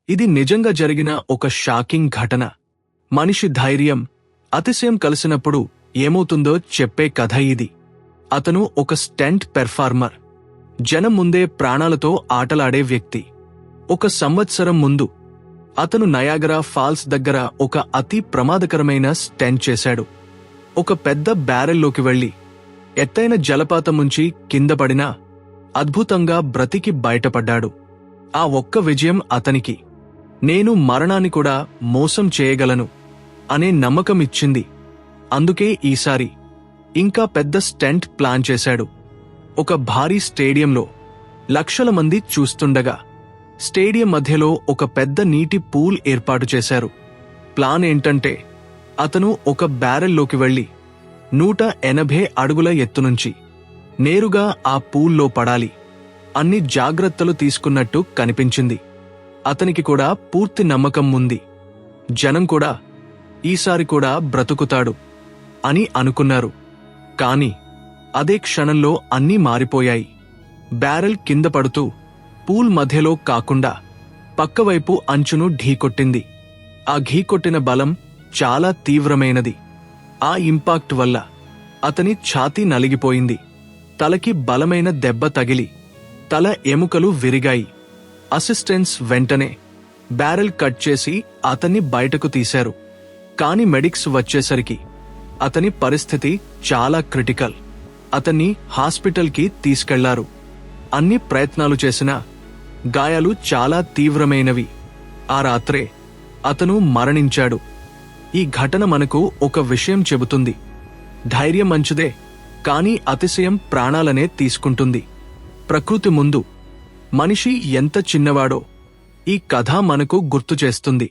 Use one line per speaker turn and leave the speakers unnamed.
ఇది నిజంగా జరిగిన ఒక షాకింగ్ ఘటన. మనిషి ధైర్యం, అతిశయం కలిసినప్పుడు ఏమవుతుందో చెప్పే కథ ఇది. అతను ఒక స్టంట్ పెర్ఫార్మర్, జనం ముందే ప్రాణాలతో ఆటలాడే వ్యక్తి. 1 సంవత్సరం ముందు అతను నయాగరా ఫాల్స్ దగ్గర ఒక అతి ప్రమాదకరమైన స్టంట్ చేశాడు. ఒక పెద్ద బ్యారెల్లోకి వెళ్లి ఎత్తైన జలపాతముంచి కిందపడినా అద్భుతంగా బ్రతికి బయటపడ్డాడు. ఆ ఒక్క విజయం అతనికి నేను మరణాన్ని కూడా మోసం చేయగలను అనే నమ్మకమిచ్చింది. అందుకే ఈసారి ఇంకా పెద్ద స్టంట్ ప్లాన్ చేశాడు. ఒక భారీ స్టేడియంలో లక్షల మంది చూస్తుండగా స్టేడియం మధ్యలో ఒక పెద్ద నీటి పూల్ ఏర్పాటు చేశారు. ప్లాన్ ఏంటంటే అతను ఒక బ్యారెల్లోకి వెళ్లి 180 అడుగుల ఎత్తునుంచి నేరుగా ఆ పూల్లో పడాలి. అన్ని జాగ్రత్తలు తీసుకున్నట్టు కనిపించింది. అతనికి కూడా పూర్తి నమ్మకం ఉంది. జనం కూడా ఈసారి కూడా బ్రతుకుతాడు అని అనుకున్నారు. కాని అదే క్షణంలో అన్నీ మారిపోయాయి. బ్యారెల్ కింద పడుతూ పూల్ మధ్యలో కాకుండా పక్కవైపు అంచును ఢీకొట్టింది. ఆ ఢీకొట్టిన బలం చాలా తీవ్రమైనది. ఆ ఇంపాక్ట్ వల్ల అతని ఛాతీ నలిగిపోయింది. తలకి బలమైన దెబ్బ తగిలి తల ఎముకలు విరిగాయి. అసిస్టెంట్స్ వెంటనే బ్యారెల్ కట్ చేసి అతన్ని బయటకు తీశారు. కాని మెడిక్స్ వచ్చేసరికి అతని పరిస్థితి చాలా క్రిటికల్. అతన్ని హాస్పిటల్కి తీసుకెళ్లారు. అన్ని ప్రయత్నాలు చేసినా గాయాలు చాలా తీవ్రమైనవి. ఆ రాత్రే అతను మరణించాడు. ఈ ఘటన మనకు ఒక విషయం చెబుతుంది. ధైర్యం మంచిదే, కానీ అతిశయం ప్రాణాలనే తీసుకుంటుంది. ప్రకృతి ముందు మనిషి ఎంత చిన్నవాడో ఈ కథ మనకు గుర్తు చేస్తుంది.